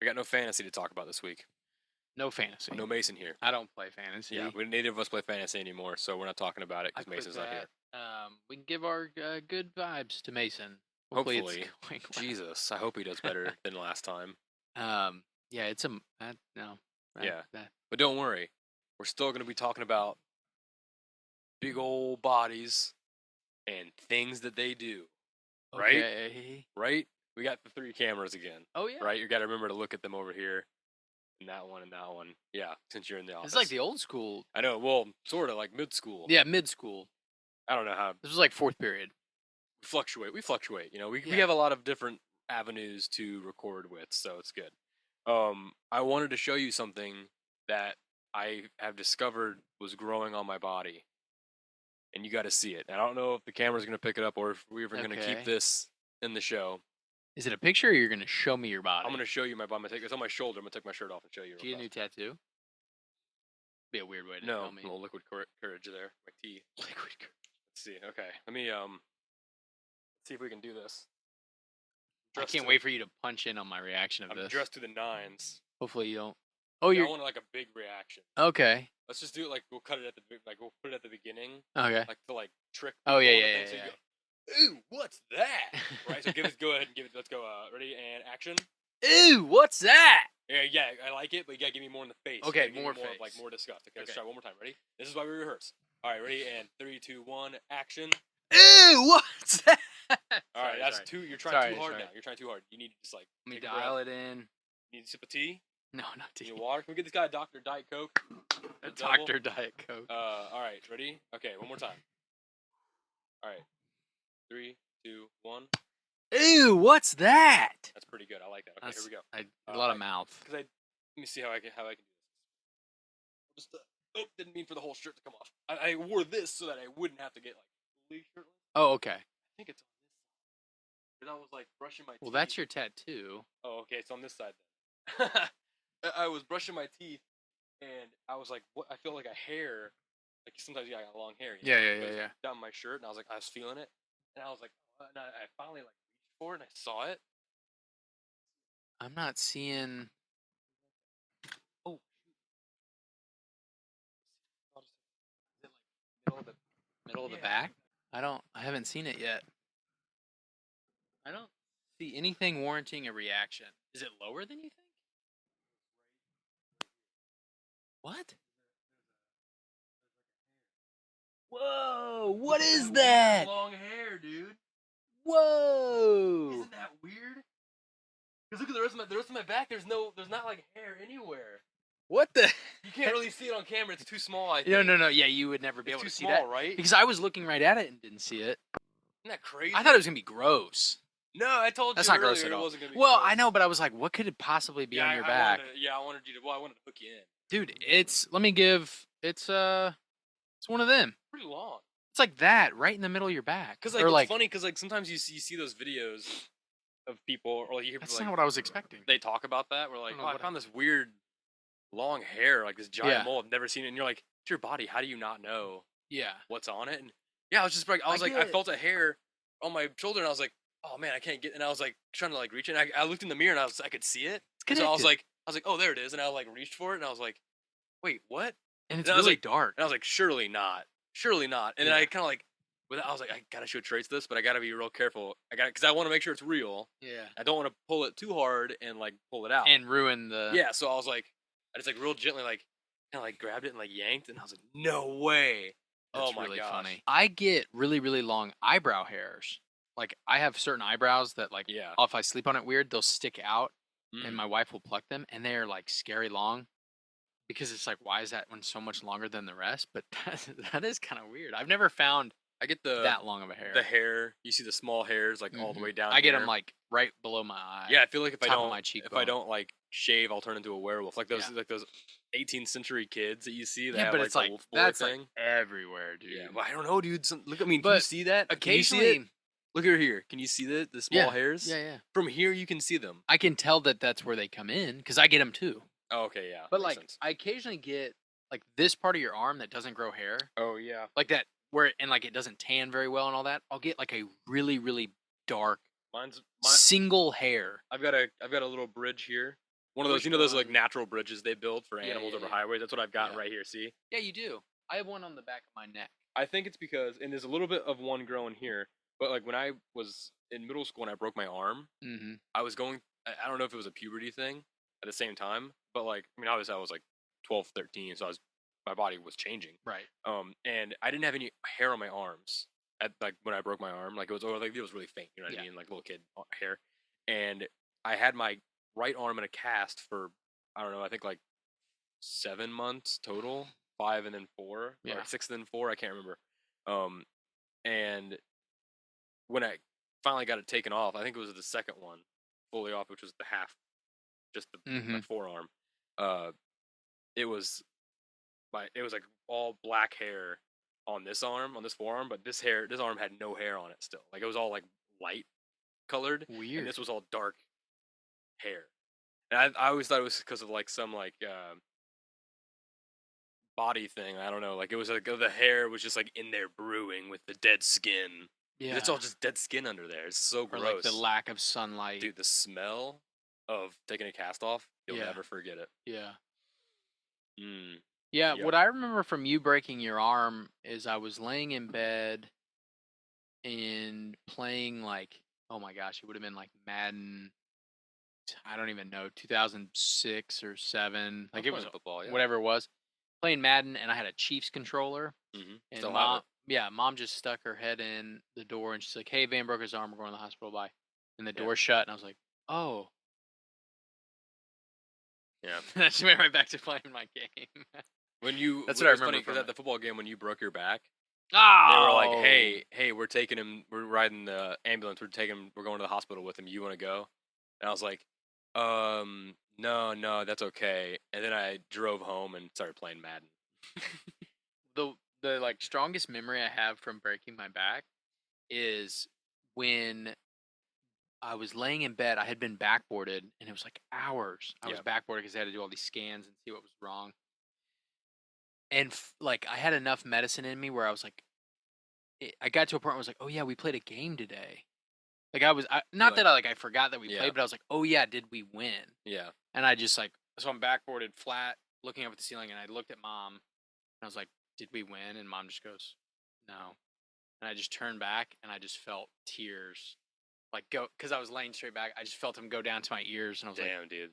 We got no fantasy to talk about this week. No fantasy. No Mason here. I don't play fantasy. Yeah, neither of us play fantasy anymore, so we're not talking about it I because quit Mason's not here. that. We can give our good vibes to Mason. Hopefully. It's going well. Jesus, I hope he does better than last time. Yeah, it's a no. Yeah. But don't worry, we're still going to be talking about big old bodies and things that they do. Right? Okay. Right? We got the 3 cameras again. Oh yeah. Right? You got to remember to look at them over here. And that one and that one. Yeah, since you're in the office. It's like the old school. I know. Well, sort of like mid-school. Yeah, mid-school. I don't know how. This was like 4th period. We fluctuate. You know, we have a lot of different avenues to record with, so it's good. I wanted to show you something that I have discovered was growing on my body, and you got to see it. And I don't know if the camera's going to pick it up or if we're even going to keep this in the show. Is it a picture or you're going to show me your body? I'm going to show you my body. It's on my shoulder. I'm going to take my shirt off and show you. Do you get a new tattoo? Be a weird way to tell me. No, a little liquid courage there. My tea. Liquid courage. Let's see. Okay. Let me see if we can do this. I can't wait for you to punch in on my reaction of this. I'm dressed to the nines. Hopefully you don't. Oh, I want like a big reaction. Okay. Let's just do it like we'll cut it at the we'll put it at the beginning. Okay. Like to like trick. Oh yeah. So you go, ooh, what's that? Right. So go ahead and give it. Let's go. Ready and action. Ooh, what's that? Yeah, I like it, but you gotta give me more in the face. Okay, more face. Like more disgust. Okay, let's try one more time. Ready? This is why we rehearse. All right, ready and 3, 2, 1, action. Ew, what's that? All right, that's too. You're trying too hard now. You're trying too hard. You need to just like. Let me dial it in. You need a sip of tea? No, not tea. You need water? Can we get this guy a Dr. Diet Coke? A Dr. Diet Coke. All right, ready? Okay, one more time. All right, 3, 2, 1. Ew, what's that? That's pretty good. I like that. Okay, here we go. A lot of mouth. Let me see how I can do this. Just didn't mean for the whole shirt to come off. I wore this so that I wouldn't have to get like fully shirtless. Oh, okay. I think it's on this side. Because I was like brushing my teeth. Well, that's your tattoo. Oh, okay. It's on this side then. I was brushing my teeth and I was like, what? I feel like a hair. Like sometimes I got long hair. Yeah. Down my shirt and I was feeling it. And I was like, and I finally like reached for it and I saw it. I'm not seeing. Oh, Middle of the back? I haven't seen it yet. I don't see anything warranting a reaction. Is it lower than you think? What? Whoa! What is that? Long hair, dude. Whoa! Isn't that weird? Because look at the rest of my back. There's not like hair anywhere. What the? You can't really see it on camera. It's too small. I think. No. Yeah, you would never be able to see that. It's too small, right? Because I was looking right at it and didn't see it. Isn't that crazy? I thought it was gonna be gross. No, I told you that's not gross earlier at all. It wasn't gonna be well, gross. I know, but I was like, what could it possibly be on your back? I wanted to hook you in. Dude, it's one of them. Pretty long. It's like that, right in the middle of your back. Because it's funny, because like sometimes you see those videos of people, or like you hear that's people, not what I was expecting. They talk about that. We're like, I found this weird long hair, like this giant mole. I've never seen it. And you're like, it's your body. How do you not know? Yeah. What's on it? And yeah, I was just like, I felt a hair on my shoulder, and I was like, oh man, I can't get. And I was like trying to like reach it. And I looked in the mirror, and I could see it. So I was like, oh, there it is. And I like reached for it, and I was like, wait, what? And it's really dark. And I was like, surely not. And then I kind of like, I was like, I gotta show trace this, but I gotta be real careful. Because I want to make sure it's real. Yeah. I don't want to pull it too hard and like pull it out and ruin the. Yeah. So I was like, I just like real gently like kind of like grabbed it and like yanked, and I was like, no way. That's really funny. I get really, really long eyebrow hairs. Like I have certain eyebrows that like, if I sleep on it weird, they'll stick out, and my wife will pluck them, and they're like scary long. Because it's like, why is that one so much longer than the rest? But that is kind of weird. I've never found that long of a hair. The hair, you see the small hairs like all the way down. I get them like right below my eye. Yeah, I feel like if I don't like shave, I'll turn into a werewolf. Like those 18th century kids that you see. That but have, it's like wolf that's thing. Like everywhere, dude. Yeah, well, I don't know, dude. Look, I mean, can you see that? Occasionally, can you see it? Look here. Can you see the small hairs? Yeah. From here, you can see them. I can tell that that's where they come in because I get them too. Oh, okay, yeah. But like, sense. I occasionally get like this part of your arm that doesn't grow hair. Oh yeah. Like that where and like it doesn't tan very well and all that. I'll get like a really, really dark single hair. I've got a little bridge here. One of those, Which those one? like natural bridges they build for Yeah, animals yeah, over yeah. highways. That's what I've got right here. See? Yeah, you do. I have one on the back of my neck. I think it's because, and there's a little bit of one growing here, but like when I was in middle school and I broke my arm, I was going. I don't know if it was a puberty thing at the same time, but like I mean, obviously I was like 12, 13, so my body was changing. Right. And I didn't have any hair on my arms at like when I broke my arm. Like it was really faint. You know what I mean? Like little kid hair. And I had my right arm in a cast for I don't know. I think like 7 months total, 5 and then 4, or 6 and then 4. I can't remember. And when I finally got it taken off, I think it was the second one fully off, which was the half, just my forearm. It was like all black hair on this forearm, but this arm had no hair on it still. Like it was all like light colored. Weird. And this was all dark hair. And I always thought it was because of like some like body thing. I don't know. Like it was like the hair was just like in there brewing with the dead skin. Yeah, it's all just dead skin under there. It's so gross. Like the lack of sunlight. Dude, the smell of taking a cast off, you'll never forget it. Yeah. Yeah, what I remember from you breaking your arm is I was laying in bed and playing like, oh my gosh, it would have been like Madden, I don't even know, 2006 or 7. Like it was football, whatever it was. Playing Madden, and I had a Chiefs controller. And mom just stuck her head in the door, and she's like, "Hey, Van broke his arm. We're going to the hospital. Bye." And the door shut, and I was like, "Oh." Yeah. And she went right back to playing my game. That's what I remember. Because at the football game, when you broke your back, they were like, "Hey, we're taking him. We're riding the ambulance. We're going to the hospital with him. You want to go?" And I was like, no, that's okay. And then I drove home and started playing Madden. The like strongest memory I have from breaking my back is when I was laying in bed. I had been backboarded, and it was like hours. I was backboarded because I had to do all these scans and see what was wrong. And like I had enough medicine in me where I was like, I got to a point where I was like, oh yeah, we played a game today. Like I forgot that we played, but I was like, oh yeah, did we win? Yeah. And I just like, so I'm backboarded flat, looking up at the ceiling, and I looked at Mom, and I was like, did we win? And Mom just goes, no. And I just turned back, and I just felt tears, like go, because I was laying straight back. I just felt them go down to my ears, and I was like, damn, dude.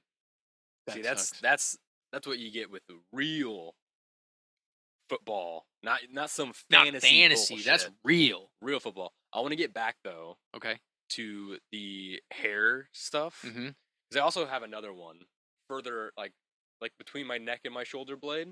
See, that's what you get with the real football, not some fantasy. Bullshit. That's real football. I want to get back though. Okay. To the hair stuff, because I also have another one further, like between my neck and my shoulder blade,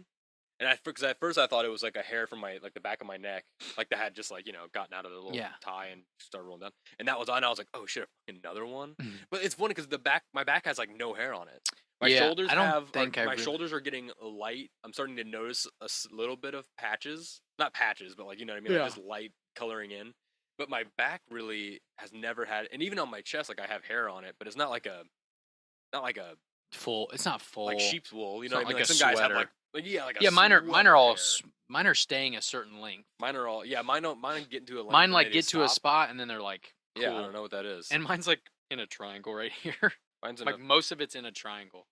and because at first I thought it was like a hair from my the back of my neck, like that had just like gotten out of the little tie and started rolling down, and that was on. I was like, oh shit, another one. But it's funny because my back has like no hair on it. My shoulders my shoulders are getting light. I'm starting to notice a little bit of patches, not patches, but like you know what I mean, like just light coloring in. But my back really has never had, and even on my chest, like I have hair on it, but it's not like a full. It's not full, like sheep's wool. You know, what I mean? Like some sweater. guys have like mine are staying a certain length. Mine get into a length. Mine like get to a spot and then they're like, cool. Yeah, I don't know what that is. And mine's like in a triangle right here. Mine's like most of it's in a triangle.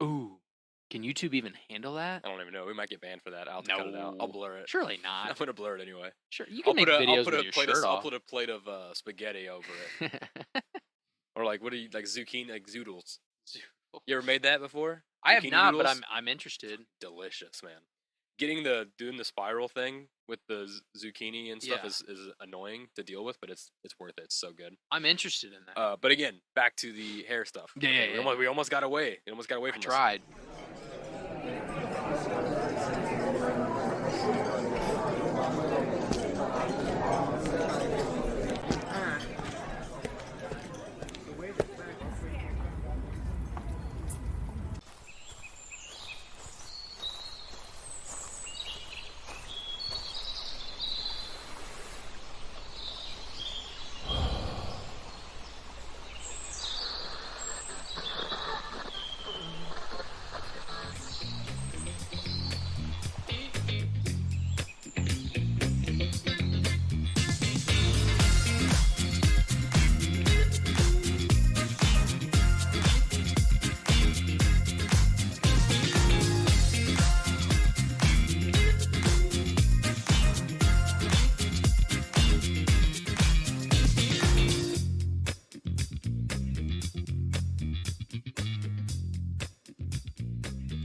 Ooh. Can YouTube even handle that? I don't even know. We might get banned for that. I'll cut it out. I'll blur it. Surely not. I'm gonna blur it anyway. Sure, you can make videos with your shirt off. I'll put a plate of spaghetti over it. Or like, what do you like zucchini, like zoodles? You ever made that before? I have not, noodles? But I'm interested. Delicious, man. Doing the spiral thing with the zucchini and stuff is annoying to deal with, but it's worth it. It's so good. I'm interested in that. But again, back to the hair stuff. Yeah. We almost got away. It almost got away from us. Tried.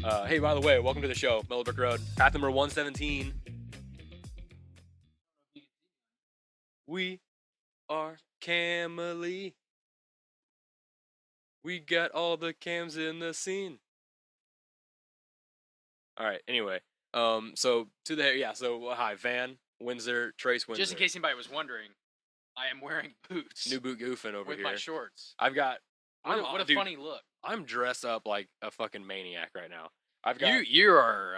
Hey, by the way, welcome to the show, Mellow Brick Road, path number 117. We are Camely. We got all the cams in the scene. All right. Anyway, so hi, Van Windsor, Trace Windsor. Just in case anybody was wondering, I am wearing boots. New boot goofing over with here. my shorts. I've got. What a funny look. I'm dressed up like a fucking maniac right now. I've got. You are.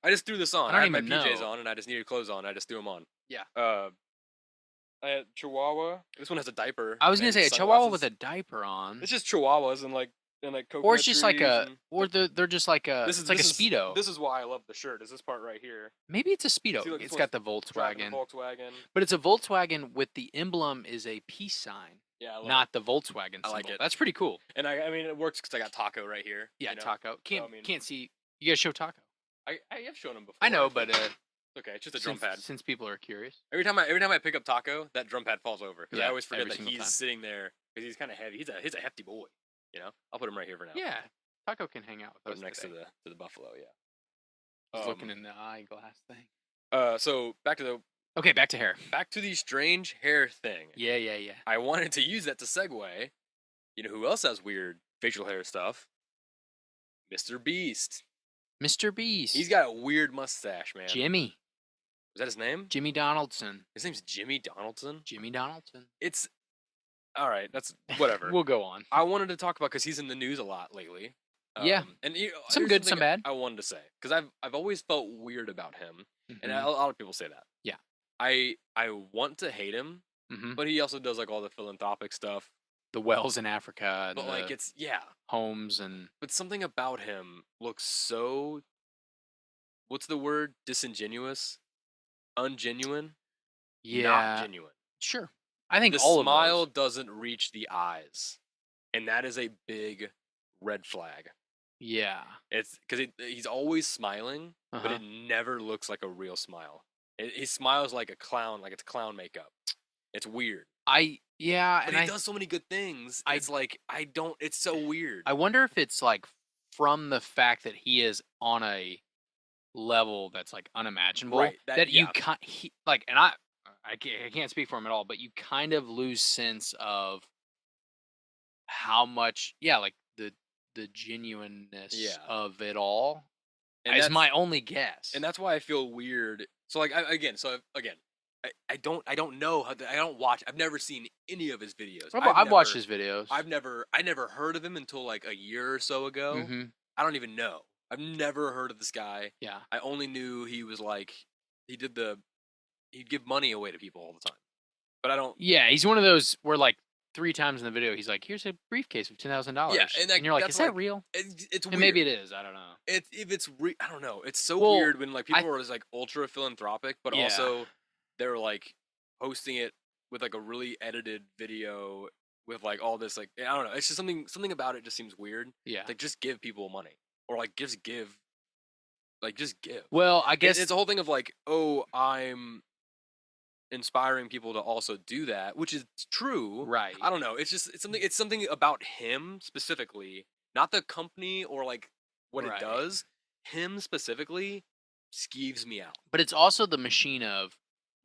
I just threw this on. I don't had even my PJs know. on, and I just needed clothes on. I just threw them on. Yeah. I had Chihuahua. This one has a diaper. I was gonna say a Chihuahua with a diaper on. It's just Chihuahuas and coconut or it's just like they're just like a. It's like a Speedo. This is why I love the shirt. Is this part right here? Maybe it's a Speedo. See, look, it's got the Volkswagen. But it's a Volkswagen with the emblem is a peace sign. Yeah, not the Volkswagen symbol. I like it. That's pretty cool. And I mean, it works because I got Taco right here. Yeah, Taco. Can't so, can't see. You guys show Taco. I have shown him before. I know, but okay, it's just a drum pad. Since people are curious. Every time I pick up Taco, that drum pad falls over because I always forget that he's time. sitting there because he's kind of heavy. He's a hefty boy. You know, I'll put him right here for now. Yeah, Taco can hang out with us next today. to the buffalo. Yeah. He's looking in the eyeglass thing. So back to hair. Back to the strange hair thing. Yeah. I wanted to use that to segue. You know who else has weird facial hair stuff? Mr. Beast. Mr. Beast. He's got a weird mustache, man. Jimmy. Is that his name? Jimmy Donaldson. His name's Jimmy Donaldson? Jimmy Donaldson. It's... Alright, that's... Whatever. We'll go on. I wanted to talk about because he's in the news a lot lately. Yeah. And some good, some bad. I wanted to say. Because I've always felt weird about him. Mm-hmm. And a lot of people say that. Yeah. I want to hate him. Mm-hmm. But he also does like all the philanthropic stuff. The wells in Africa. But like it's... Yeah. Homes and... But something about him looks so... What's the word? Disingenuous? Ungenuine? Yeah. Not genuine. Sure. I think the all smile of those. doesn't reach the eyes. And that is a big red flag. Yeah. It's because he's always smiling, but it never looks like a real smile. He smiles like a clown, like it's clown makeup. It's weird. But he does so many good things. It's so weird. I wonder if it's like from the fact that he is on a level that's like unimaginable. Right. You can't, and I can't speak for him at all, but you kind of lose sense of how much, like the genuineness of it all. And that's my only guess. And that's why I feel weird. So I don't know how I don't watch. I've never seen any of his videos. I've watched his videos. I never heard of him until like a year or so ago. Mm-hmm. I don't even know. I've never heard of this guy. Yeah. I only knew he was like he'd give money away to people all the time. But I don't. Yeah, he's one of those where like 3 times in the video he's like, "Here's a briefcase of $10,000." Yeah, and you're like, "Is that real?" It's weird. And maybe it is. I don't know. I don't know. It's so weird when like people are like ultra philanthropic, but also they're like hosting it with like a really edited video with like all this like I don't know. It's just something about it just seems weird. Yeah. Like just give people money or like just give. Like just give. Well, I guess it's a whole thing of like, oh, I'm inspiring people to also do that, which is true. Right. I don't know. It's something about him specifically, not the company or like what it does. Him specifically skeeves me out. But it's also the machine of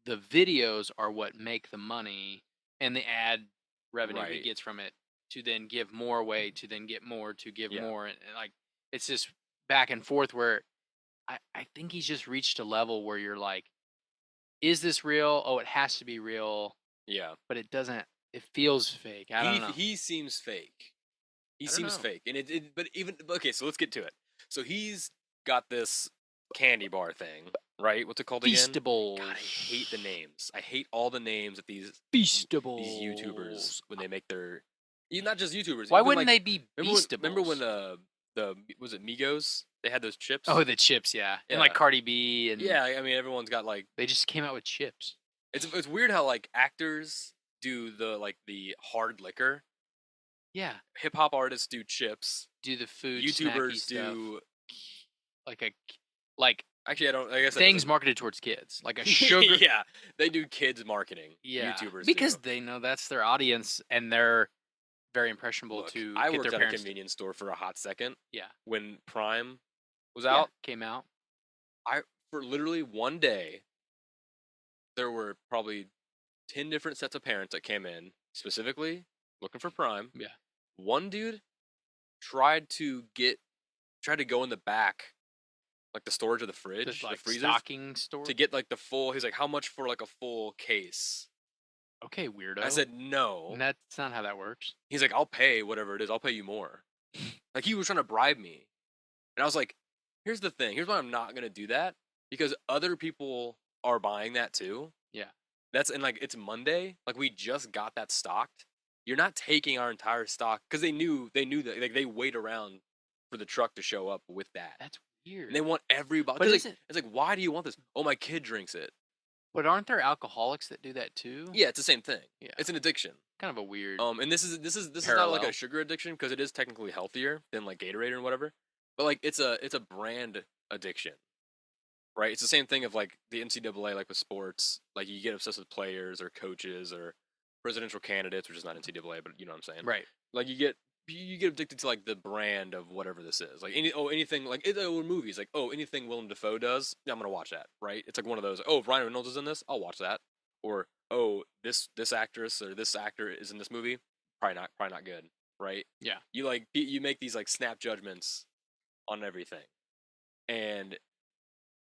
the videos are what make the money and the ad revenue he gets from it to then give more away, to then get more, to give more. And like it's just back and forth where I think he's just reached a level where you're like, is this real? Oh, it has to be real. Yeah. But it doesn't. It feels fake. I don't know. He seems fake. He seems fake. And so let's get to it. So he's got this candy bar thing, right? What's it called again? Feastables. God, I hate the names. I hate all the names of these Feastables. These YouTubers when they make their not just YouTubers. Why wouldn't they be Feastables? Remember when was it Migos? They had those chips. Oh, the chips, yeah. And like Cardi B and I mean everyone's got like they just came out with chips. It's weird how like actors do the hard liquor. Yeah. Hip hop artists do chips. Do the food. YouTubers do actually I guess things marketed towards kids, like a sugar. Yeah, they do kids marketing. Yeah, YouTubers because they know that's their audience and they're very impressionable. I get worked their at parents a convenience store for a hot second. Yeah. When Prime was out. Came out. For literally one day, there were probably 10 different sets of parents that came in specifically looking for Prime. Yeah. One dude tried to go in the back, like the storage of the fridge, Just like the freezers, stocking store. to get like the full. He's like, "How much for like a full case?" Okay, weirdo. I said, "No." That's not how that works. He's like, "I'll pay whatever it is. I'll pay you more." Like he was trying to bribe me, and I was like, "Here's the thing. Here's why I'm not gonna do that, because other people are buying that too." Yeah. And like it's Monday. Like we just got that stocked. You're not taking our entire stock because they knew that like they wait around for the truck to show up with that. That's weird. And they want everybody. But it's like, why do you want this? Oh, my kid drinks it. But aren't there alcoholics that do that too? Yeah, it's the same thing. Yeah. It's an addiction. Kind of a weird. And this is not like a sugar addiction because it is technically healthier than like Gatorade or whatever. But like it's a brand addiction, right? It's the same thing of like the NCAA, like with sports. Like you get obsessed with players or coaches or presidential candidates, which is not NCAA, but you know what I'm saying, right? Like you get addicted to like the brand of whatever this is. Like anything like or movies, like anything Willem Dafoe does, yeah, I'm gonna watch that, right? It's like one of those. Oh, if Ryan Reynolds is in this, I'll watch that. Or this actress or this actor is in this movie, probably not good, right? Yeah. You make these like snap judgments on everything, and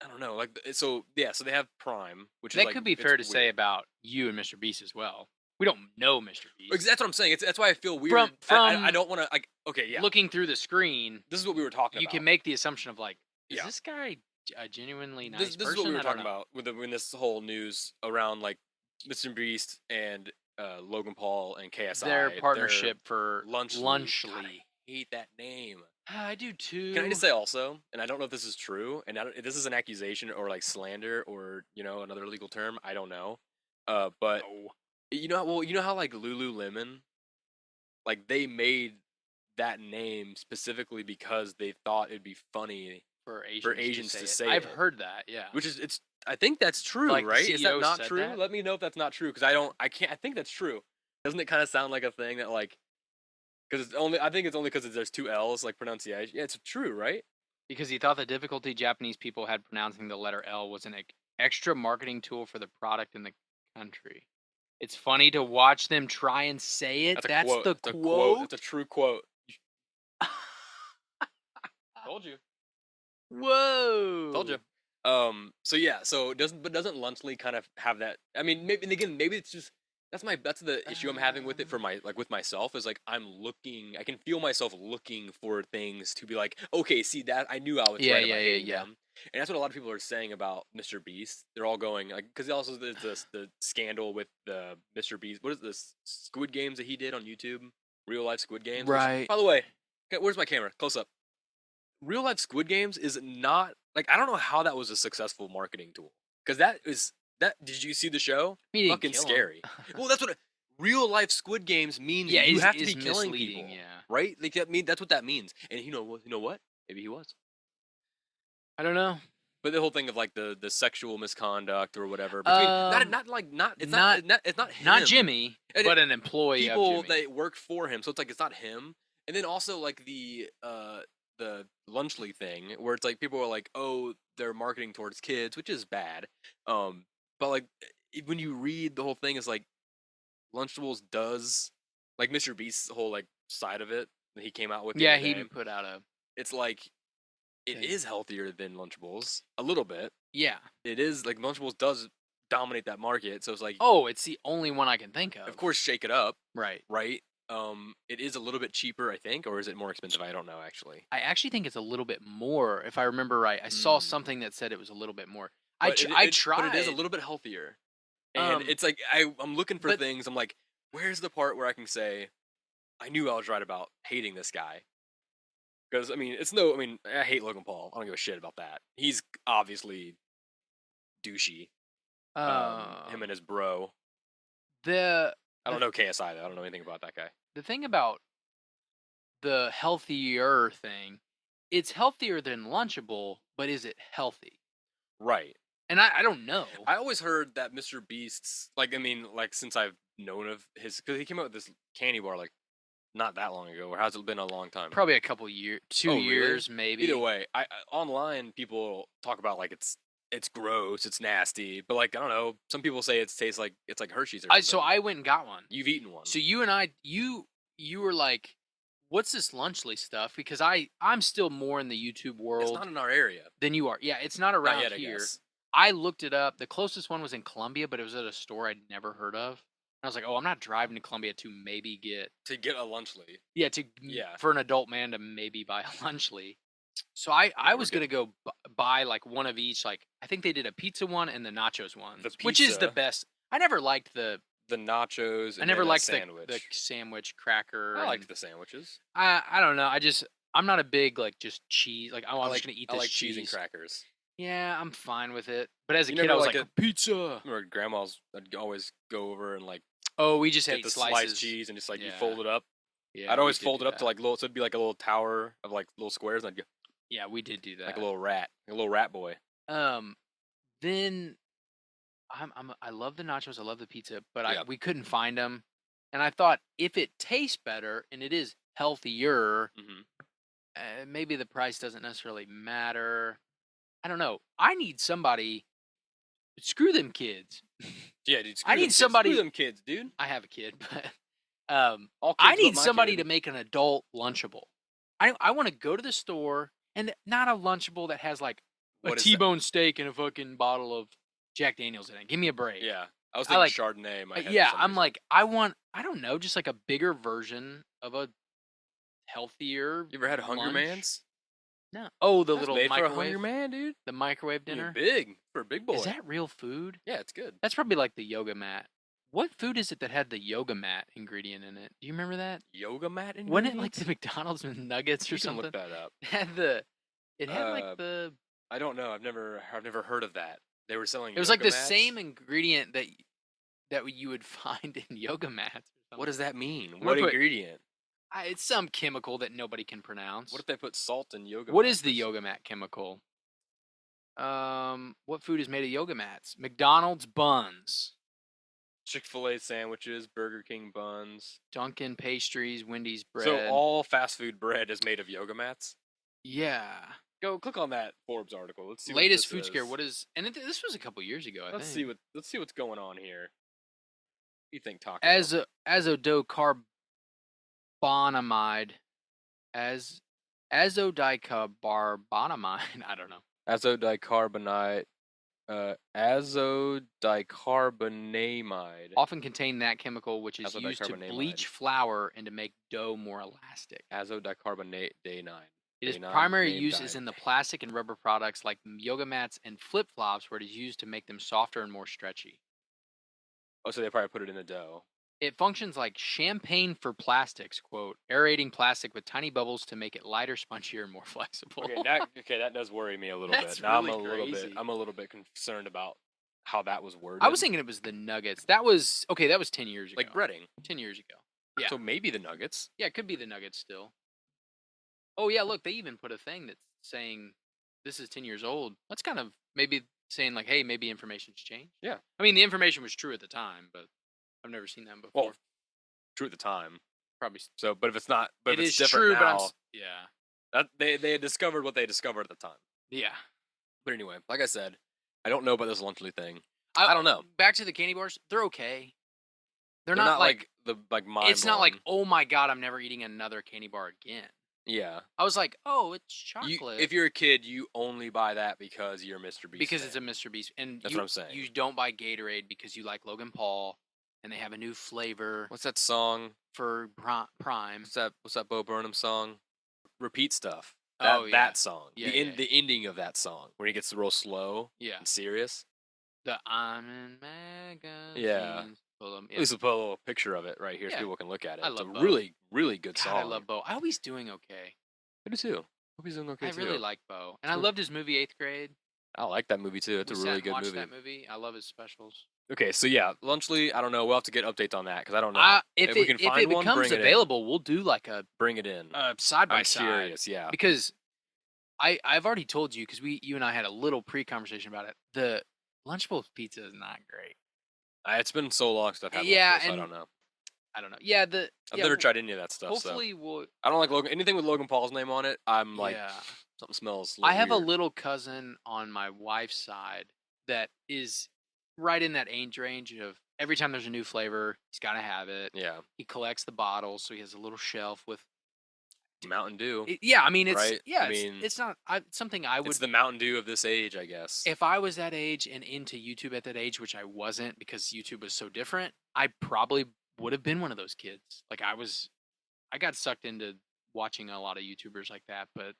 I don't know, like so they have Prime, which that is like, could be fair to say about you and Mr. Beast as well. We don't know Mr. Beast. That's what I'm saying. That's why I feel weird. I don't want to like. Okay, yeah. Looking through the screen, this is what we were talking about. You can make the assumption of like, is this guy a genuinely nice person? This is what we were talking about when this whole news around like Mr. Beast and Logan Paul and KSI. Their partnership for Lunchly. God, I hate that name. I do too. Can I just say also, and I don't know if this is true, and this is an accusation or like slander or another legal term. I don't know. But you know how like Lululemon, like they made that name specifically because they thought it'd be funny for Asians to say I've heard that, yeah. Which is I think that's true, like right? Is that not true? That? Let me know if that's not true, because I think that's true. Doesn't it kind of sound like a thing that like, because I think it's only because there's two L's like pronunciation. Yeah, it's true, right? Because he thought the difficulty Japanese people had pronouncing the letter L was an extra marketing tool for the product in the country. It's funny to watch them try and say it. That's the quote. It's a true quote. Told you. Whoa. Told you. So yeah. So doesn't Lunchly kind of have that? I mean, maybe it's just that's the issue I'm having with it with myself is like I can feel myself looking for things to be like, okay, see that I knew I was right about hating them. And that's what a lot of people are saying about Mr. Beast. They're all going like, because also there's the scandal with the Mr. Beast. What is this Squid Games that he did on YouTube? Real life Squid Games. Right. Which, by the way, where's my camera? Close up. Real life Squid Games is not like, I don't know how that was a successful marketing tool, because did you see the show? Fucking scary. Well, that's what real life Squid Games means. Yeah, you have to be killing people. Yeah. Right? Like that's what that means. And you know what? Maybe he was. I don't know. But the whole thing of like the sexual misconduct or whatever between it's not him. Not Jimmy, but an employee people of Jimmy. that work for him. So it's like it's not him. And then also like the Lunchly thing, where it's like people are like, oh, they're marketing towards kids, which is bad. But like when you read the whole thing, is like Lunchables does like Mr. Beast's whole like side of it that he came out with. Yeah, he put out a. It's like it is healthier than Lunchables a little bit. Yeah, it is like Lunchables does dominate that market. So it's like, oh, it's the only one I can think of. Of course, shake it up. Right. It is a little bit cheaper, I think, or is it more expensive? I don't know, actually. I actually think it's a little bit more, if I remember right. I saw something that said it was a little bit more. I tried. But it is a little bit healthier. And it's like, I'm looking for things. I'm like, where's the part where I can say, I knew I was right about hating this guy? Because, I mean, I hate Logan Paul. I don't give a shit about that. He's obviously douchey. Him and his bro. I don't know KSI, though. I don't know anything about that guy. The thing about the healthier thing, it's healthier than Lunchable, but is it healthy? Right. And I don't know. I always heard that Mr. Beast's, since I've known of his, because he came out with this candy bar, Not that long ago, or has it been a long time? Probably a couple years, 2 years maybe. Either way, I online people talk about like it's gross, it's nasty, but like I don't know, some people say it tastes like it's like Hershey's or something. So I went and got one. You've eaten one. So you and I, you were like, what's this Lunchly stuff? Because I'm still more in the YouTube world. It's not in our area. Than you are. Yeah, it's not around yet, here. I looked it up. The closest one was in Columbia, but it was at a store I'd never heard of. I was like, oh, I'm not driving to Columbia to maybe get a Lunchly. Yeah, for an adult man to maybe buy a Lunchly. So I was gonna go buy like one of each. Like I think they did a pizza one and the nachos one, which is the best. I never liked the nachos. And I never liked sandwich. the sandwich cracker. I liked the sandwiches. I don't know. I'm not a big like just cheese. Like I'm just gonna eat this cheese and crackers. Yeah, I'm fine with it. But as a kid, I was like pizza. Remember grandma's? I'd always go over and like. Oh, we just ate the sliced cheese and just like you fold it up. Yeah, I'd always fold it up to like little. So it'd be like a little tower of like little squares, and I'd go. Yeah, we did do that. Like a little rat boy. Then I love the nachos. I love the pizza, but we couldn't find them, and I thought if it tastes better and it is healthier, maybe the price doesn't necessarily matter. I don't know. I need somebody. Screw them kids. Yeah, dude. I need somebody. Screw them kids, dude. I have a kid, but I need somebody to make an adult Lunchable. I want to go to the store and not a Lunchable that has like a T-bone steak and a fucking bottle of Jack Daniels in it. Give me a break. Yeah, I was thinking Chardonnay. In my head I'm like I don't know, just like a bigger version of a healthier. You ever had Hungry Man's? No. Oh, the That's little made microwave. For a Hungry Man, dude. The microwave dinner. Big for a big boy. Is that real food? Yeah, it's good. That's probably like the yoga mat. What food is it that had the yoga mat ingredient in it? Do you remember that? Yoga mat ingredient? Wasn't it like the McDonald's with nuggets or something? You can look that up. It had like the. I don't know. I've never heard of that. They were selling. It was like the same ingredient that you would find in yoga mats. Or something. What does that mean? What ingredient? It's some chemical that nobody can pronounce. What if they put salt in yoga? What is the yoga mat chemical? What food is made of yoga mats? McDonald's buns. Chick-fil-A sandwiches, Burger King buns, Dunkin' pastries, Wendy's bread. So all fast food bread is made of yoga mats? Yeah. Go click on that Forbes article. Let's see. Latest food scare. What is? And this was a couple years ago. I think. Let's see what's going on here. What do you think, Taco? Azodicarbonamide. Azodicarbonamide. I don't know. Azodicarbonate. Azodicarbonamide. Often contain that chemical, which is used to bleach flour and to make dough more elastic. Azodicarbonate day 9. Its primary use is in the plastic and rubber products like yoga mats and flip-flops, where it is used to make them softer and more stretchy. Oh, so they probably put it in the dough. It functions like champagne for plastics, quote, aerating plastic with tiny bubbles to make it lighter, spongier, and more flexible. Okay, that does worry me a little bit. Now really I'm a little bit concerned about how that was worded. I was thinking it was the nuggets. That was 10 years ago. Like breading. 10 years ago. Yeah. So maybe the nuggets. Yeah, it could be the nuggets still. Oh yeah, look, they even put a thing that's saying this is 10 years old. That's kind of maybe saying like, hey, maybe information's changed. Yeah. I mean, the information was true at the time, but I've never seen that before. Well, true at the time, probably. So, but if it's not, but it if it's is different true. now, but that they had discovered what they discovered at the time. Yeah. But anyway, like I said, I don't know about this Lunchly thing. I don't know. Back to the candy bars, they're okay. They're not like mind. It's not like, oh my god, I'm never eating another candy bar again. Yeah. I was like, oh, it's chocolate. If you're a kid, you only buy that because you're Mr. Beast. Because it's a Mr. Beast, and that's what I'm saying. You don't buy Gatorade because you like Logan Paul, and they have a new flavor. What's that song for Prime? What's that Bo Burnham song? Repeat Stuff. That song. Yeah, the ending of that song when he gets real slow. Yeah. And serious. The I'm in magazines. Yeah. At least we'll put a little picture of it right here so people can look at it. It's a really, really good song. I love Bo. I hope he's doing okay. I do too. Hope he's doing okay too. I really like Bo. And I loved his movie 8th Grade. I like that movie too. It's a really good movie. That movie. I love his specials. Okay, so yeah, Lunchly, I don't know. We'll have to get updates on that because I don't know. If we can find one, becomes available, we'll do like a bring it in side by side. I'm curious, yeah. Because I've already told you because you and I had a little pre-conversation about it. The Lunchables pizza is not great. It's been so long since I've had Lunchables, so I don't know. I don't know. Yeah, I've never tried any of that stuff. Hopefully, we'll. I don't like anything with Logan Paul's name on it. I'm like, something smells. I have weird. a little cousin on my wife's side that is right in that age range of every time there's a new flavor, he's got to have it. Yeah. He collects the bottles, so he has a little shelf with Mountain Dew. I mean, it's right? it's not something I would. It's the Mountain Dew of this age, I guess. If I was that age and into YouTube at that age, which I wasn't because YouTube was so different, I probably would have been one of those kids. Like I got sucked into watching a lot of YouTubers like that, but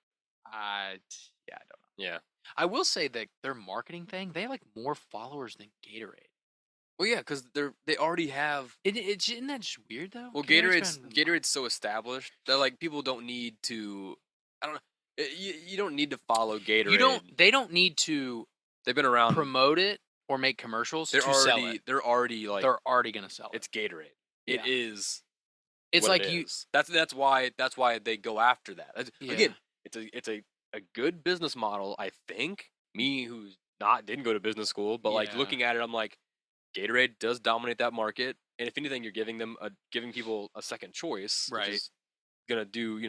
I don't know. Yeah. I will say that their marketing thing, they have like more followers than Gatorade. Well, yeah, because they already have. Isn't that just weird though? Well, Gatorade's so established that like people don't need to. I don't know. You don't need to follow Gatorade. They don't need to. They've been around. Promote it or make commercials to sell it. They're already gonna sell it. It's Gatorade. It is. It's like you. That's why they go after that. Again, it's a good business model. I think me who's didn't go to business school, but like looking at it, I'm like. Gatorade does dominate that market, and if anything, you're giving people a second choice, right? Which is gonna do,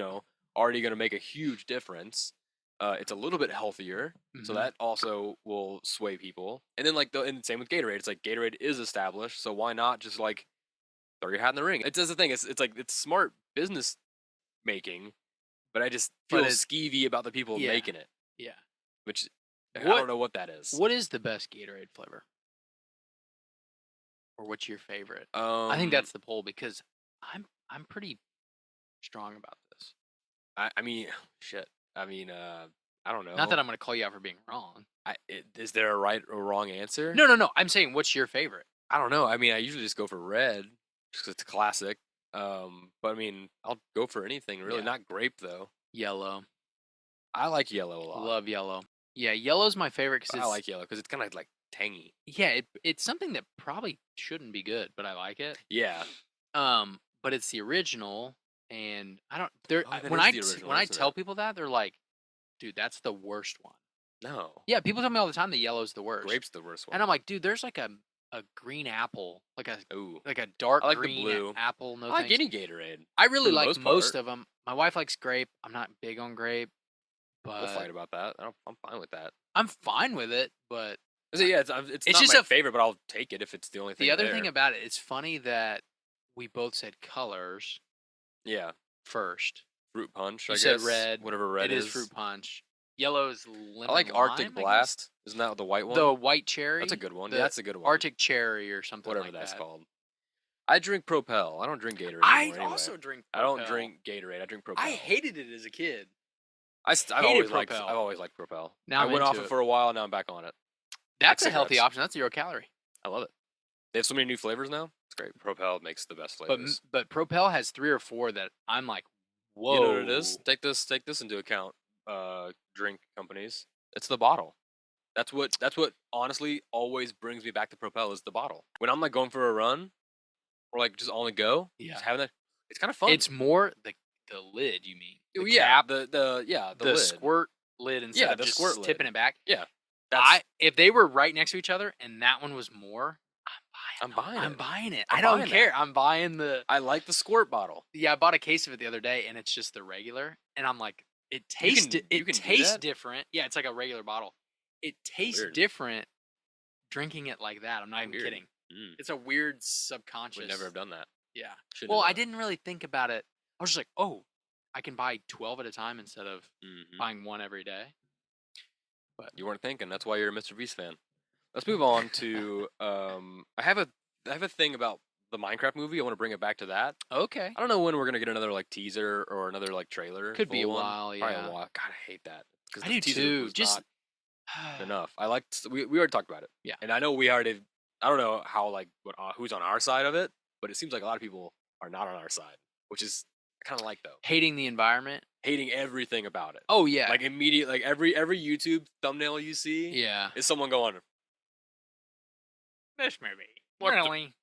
already gonna make a huge difference. It's a little bit healthier, so that also will sway people. And then and same with Gatorade. It's like Gatorade is established, so why not just like throw your hat in the ring? It's the thing. It's like it's smart business making, but I just feel skeevy about the people making it. Yeah, which I don't know what that is. What is the best Gatorade flavor? Or what's your favorite? I think that's the poll because I'm pretty strong about this. I mean, shit. I mean, I don't know. Not that I'm going to call you out for being wrong. Is there a right or wrong answer? No. I'm saying, what's your favorite? I don't know. I mean, I usually just go for red just because it's a classic. But I mean, I'll go for anything really. Not grape though. Yellow. I like yellow a lot. Love yellow. Yeah, yellow's my favorite because I like yellow because it's kind of like tangy. Yeah, it's something that probably shouldn't be good, but I like it. Yeah. But it's the original, and I don't. When I tell people that, they're like, "Dude, that's the worst one." No. Yeah, people tell me all the time the yellow's the worst. Grape's the worst one. And I'm like, dude, there's like a green apple, like a dark green the blue. apple. No, I like any Gatorade. I really like most of them. My wife likes grape. I'm not big on grape, but we'll fight about that. I'm fine with that. I'm fine with it, but. Yeah, it's not just my favorite, but I'll take it if it's the only thing. The other thing about it, it's funny that we both said colors. Yeah. First, fruit punch. You I said guess red. Whatever red is. It is fruit punch. Yellow is lemon. I like lime, Arctic Blast. Isn't that the white one? The white cherry. That's a good one. Yeah, that's a good one. Arctic cherry or something. Whatever like that's that. called. I drink Propel. I don't drink Gatorade. I also drink. Propel. I don't drink Gatorade. I drink Propel. I hated it as a kid. I've always liked Propel. Now I went off it for a while. Now I'm back on it. That's a healthy option. That's 0 calorie. I love it. They have so many new flavors now. It's great. Propel makes the best flavors. But Propel has 3 or 4 that I'm like, whoa. You know what it is? Take this into account. Drink companies. It's the bottle. That's what honestly always brings me back to Propel is the bottle. When I'm like going for a run, or like just on the go, just having that, it's kind of fun. It's more the lid. You mean? The cap, the lid. Squirt lid instead of just squirt tipping it back. Yeah. If they were right next to each other and that one was more, I'm buying it. I don't care. I'm buying the. I like the squirt bottle. Yeah, I bought a case of it the other day, and it's just the regular, and I'm like, it tastes different. Yeah, it's like a regular bottle. It tastes different drinking it like that. I'm not even kidding. It's a weird subconscious. Would never have done that. Yeah. Well, I didn't really think about it. I was just like, oh, I can buy 12 at a time instead of buying one every day. But you weren't thinking. That's why you're a Mr. Beast fan. Let's move on to. I have a thing about the Minecraft movie. I want to bring it back to that. Okay. I don't know when we're gonna get another like teaser or another like trailer. Could be a while. Yeah. Probably a while. God, I hate that. I do too. Just not enough. I liked. We already talked about it. Yeah. And I know we already. I don't know how who's on our side of it, but it seems like a lot of people are not on our side, which is I kind of like though. Hating the environment. Hating everything about it. Oh yeah. Like immediate. Like every YouTube thumbnail you see. Yeah. Is someone going. This movie. Really?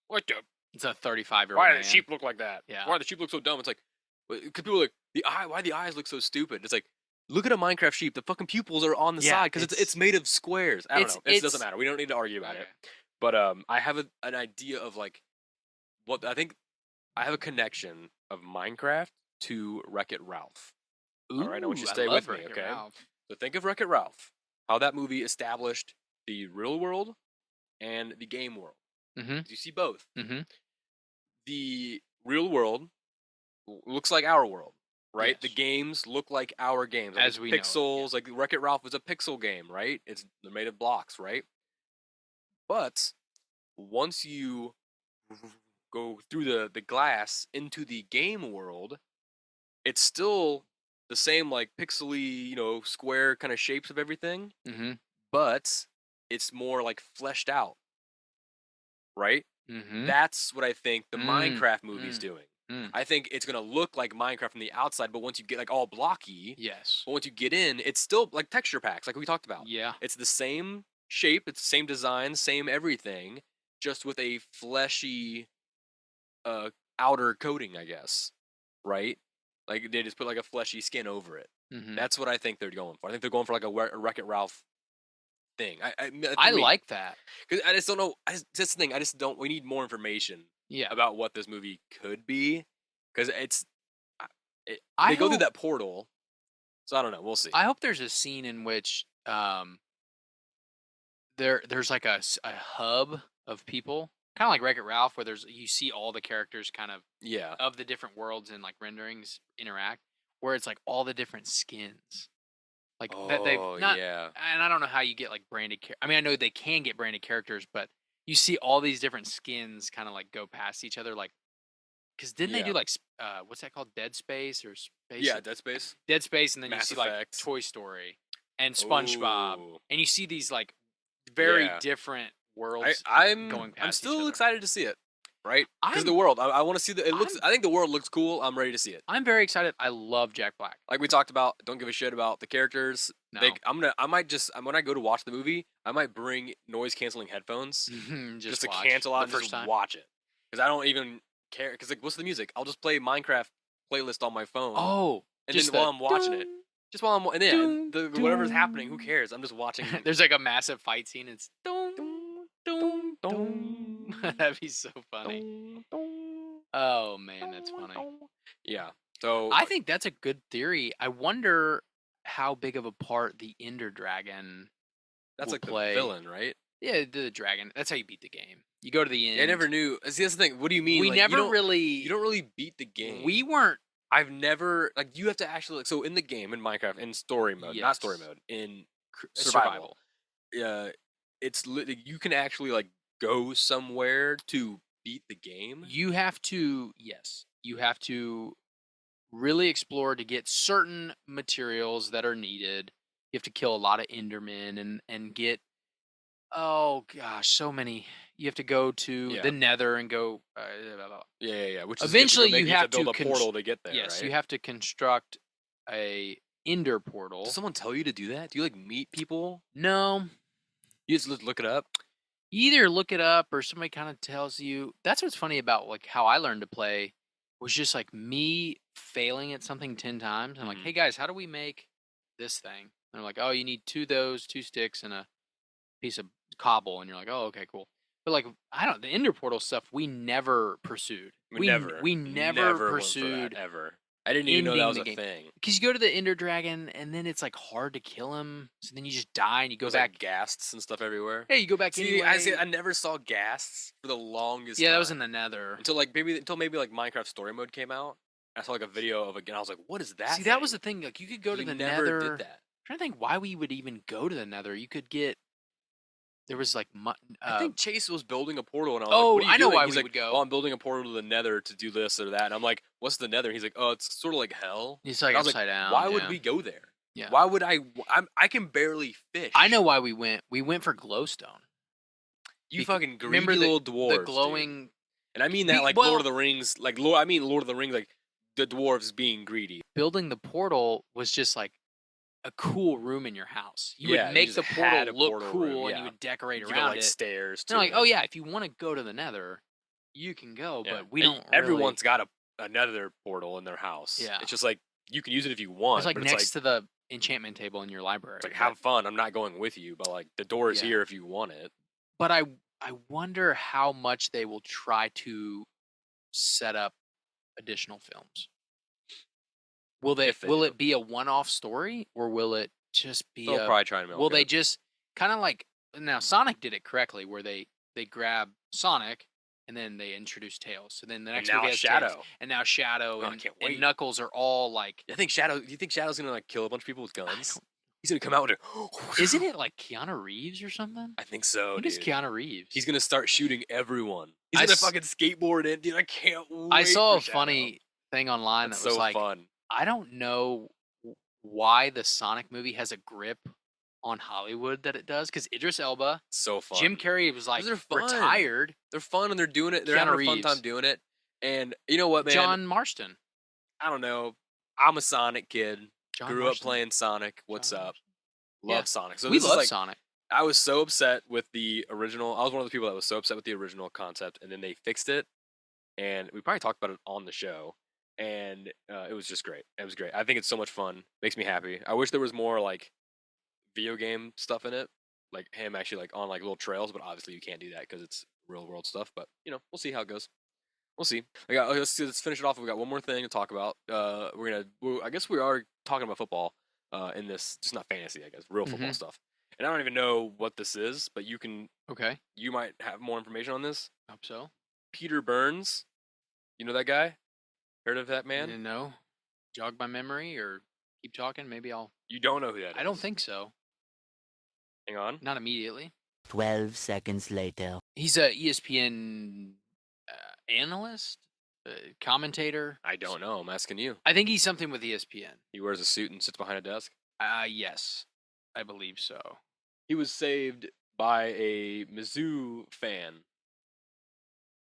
What the? It's a 35-year-old. Why do the sheep look like that? Yeah. Why do the sheep look so dumb? It's like, because people are like the eye. Why the eyes look so stupid? It's like, look at a Minecraft sheep. The fucking pupils are on the side because it's made of squares. I don't know. It doesn't matter. We don't need to argue about it. But I have an idea of like what I think I have a connection of Minecraft to Wreck-It Ralph. Ooh, all right, I want you to I stay love with me, Wreck-It okay? Ralph. So think of Wreck-It Ralph, how that movie established the real world and the game world. Mm-hmm. You see both. Mm-hmm. The real world looks like our world, right? Yes. The games look like our games, like as we pixels. know it, Like Wreck-It Ralph was a pixel game, right? They're made of blocks, right? But once you go through the glass into the game world, it's still the same like pixely, square kind of shapes of everything, Mm-hmm. but it's more like fleshed out, right? Mm-hmm. That's what I think the Mm, Minecraft movie's mm, doing. mm. I think it's gonna look like Minecraft from the outside, but once you get like all blocky, Yes. but once you get in, it's still like texture packs, like we talked about. Yeah. It's the same shape, it's the same design, same everything, just with a fleshy uh outer coating, I guess. Right? Like they just put like a fleshy skin over it. Mm-hmm. That's what I think they're going for. I think they're going for like a Wreck-It Ralph thing. I For me, like that. because I just don't know. That's the thing. I just don't. We need more information Yeah. about what this movie could be, because I they go through hope- that portal. So I don't know. We'll see. I hope there's a scene in which there's like a hub of people, kind of like Wreck-It Ralph, where you see all the characters kind of the different worlds and like renderings interact, where it's like all the different skins, like that they've not. Yeah. And I don't know how you get like branded. I mean, I know they can get branded characters, but you see all these different skins kind of like go past each other, like because didn't they do like what's that called, Dead Space or Space? Yeah, Dead Space. Dead Space, and then Mass you see Effect. like Toy Story and SpongeBob, Ooh. and you see these like very Yeah. different worlds I'm going past I'm each still other. excited to see it. Right? Because I'm- the world. I want to see the. It looks. I think the world looks cool. I'm ready to see it. I'm very excited. I love Jack Black. Like we talked about, don't give a shit about the characters. No. I might just when I go to watch the movie, I might bring noise canceling headphones just to watch cancel out the and first just time. watch it. Because I don't even care. Because like, what's the music? I'll just play Minecraft playlist on my phone. Oh, and just then while I'm watching it, just while I'm and then whatever's happening, who cares? I'm just watching. There's like a massive fight scene. It's Dong. that'd be so funny. Oh man, that's funny. Yeah. So I think that's a good theory. I wonder how big of a part the Ender Dragon that's will like play. the villain, right? Yeah, the dragon. That's how you beat the game. You go to the end. I never knew. See, that's the thing. What do you mean? We like, never You don't really beat the game. We weren't. I've never like you have to actually so in the game in Minecraft in story mode, not story Yes. mode, in Survival. it's you can actually like go somewhere to beat the game. You have to really explore to get certain materials that are needed. You have to kill a lot of Endermen and get so many. You have to go to the Nether and go. Yeah. Which eventually is you have to build to a portal to get there. Yes, right? you have to construct a Ender portal. Does someone tell you to do that? Do you like meet people? No, you just look it up. You either look it up or somebody kind of tells you. That's what's funny about like how I learned to play was just like me failing at something 10 times. I'm like, hey guys, how do we make this thing? And they're like, oh, you need 2 sticks and a piece of cobble. And you're like, oh, okay, cool. But like, the Ender Portal stuff we never pursued. We never pursued ever. I didn't even know that was a thing. thing. Because you go to the Ender Dragon and then it's like hard to kill him. So then you just die and you go There's back. Like ghasts and stuff everywhere. Yeah, you go back anyway. I never saw ghasts for the longest time. Yeah, that was in the Nether. Until maybe like Minecraft Story Mode came out. I saw like a video of it and I was like, what is that? See, that was the thing. Like you could go to the never Nether. Did that. I'm trying to think why we would even go to the Nether. You could get. There was like. I think Chase was building a portal, and I was like, what are you I know doing? why He's we like, would go. Oh, I'm building a portal to the Nether to do this or that. And I'm like, what's the Nether? And he's like, oh, it's sort of like hell. It's like upside down. Why would we go there? Yeah. Why would I? I can barely fish. I know why we went. We went for glowstone. You fucking greedy remember little dwarves. The glowing. Dude. And I mean that like Lord of the Rings. I mean Lord of the Rings, like the dwarves being greedy. Building the portal was just like a cool room in your house. You would make the portal look cool, and you would decorate around it. Stairs. They're like, oh yeah, if you want to go to the Nether, you can go, but we don't. Everyone's got a Nether portal in their house. Yeah, it's just like you can use it if you want. It's like next to the enchantment table in your library. It's like have fun. I'm not going with you, but like the door is here if you want it. But I wonder how much they will try to set up additional films? Will it be a one-off story, or will it just be They'll probably try and milk will they it. just kind of like now Sonic did it correctly, where they grab Sonic and then they introduce Tails. So then the next movie has Shadow. Tails, and now Shadow I can't wait. and Knuckles are all like. I think Shadow. Do you think Shadow's gonna like kill a bunch of people with guns? He's gonna come out with a. Isn't it like Keanu Reeves or something? I think so. I think it's Keanu Reeves. He's gonna start shooting everyone. He's gonna fucking skateboard in, dude. I can't wait. I saw a funny thing online that was so like, fun. I don't know why the Sonic movie has a grip on Hollywood that it does, because Idris Elba, so fun. Jim Carrey was like retired. They're fun and they're doing it. They're having a fun time doing it. And you know what, man? John Marston. I don't know. I'm a Sonic kid. Grew up playing Sonic. What's up? Love Sonic. So we love Sonic. I was so upset with the original. I was one of the people that was so upset with the original concept, and then they fixed it. And we probably talked about it on the show. And it was just great. It was great. I think it's so much fun. Makes me happy. I wish there was more like video game stuff in it, like him actually like on like little trails. But obviously you can't do that because it's real world stuff. But you know, we'll see how it goes. We'll see. Let's finish it off. We got one more thing to talk about. I guess we are talking about football in this, just not fantasy. I guess real football stuff. And I don't even know what this is, but you can. Okay. You might have more information on this. Hope so. Peter Burns. You know that guy? Heard of that man? No. Jog my memory or keep talking. Maybe I'll. You don't know who that is? I don't think so. Hang on. Not immediately. 12 seconds later. He's a ESPN analyst, commentator. I don't know. I'm asking you. I think he's something with ESPN. He wears a suit and sits behind a desk? Yes. I believe so. He was saved by a Mizzou fan,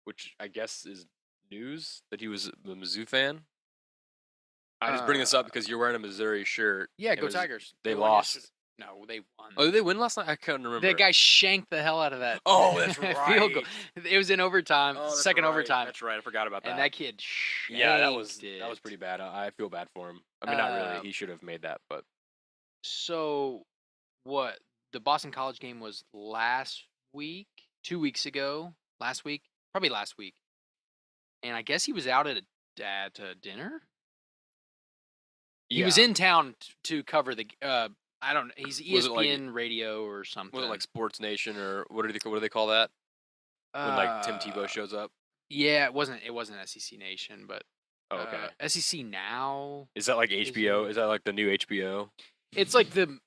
which I guess is news that he was a Mizzou fan. I just bring this up because you're wearing a Missouri shirt. Yeah, go Tigers. They lost. No, they won. Oh, did they win last night? I couldn't remember. The guy shanked the hell out of that. Oh, that's right. Field goal. It was in overtime, second overtime. That's right. I forgot about that. And that kid that was pretty bad. I feel bad for him. I mean, not really. He should have made that, but. So, what? The Boston College game was last week, 2 weeks ago, last week, probably last week. And I guess he was out at dinner. He was in town to cover the. I don't know. He's ESPN radio or something. Was it like Sports Nation or what do they call that? When like Tim Tebow shows up. Yeah, it wasn't SEC Nation, but. Oh, okay. SEC Now. Is that like HBO? Is that like the new HBO? It's like the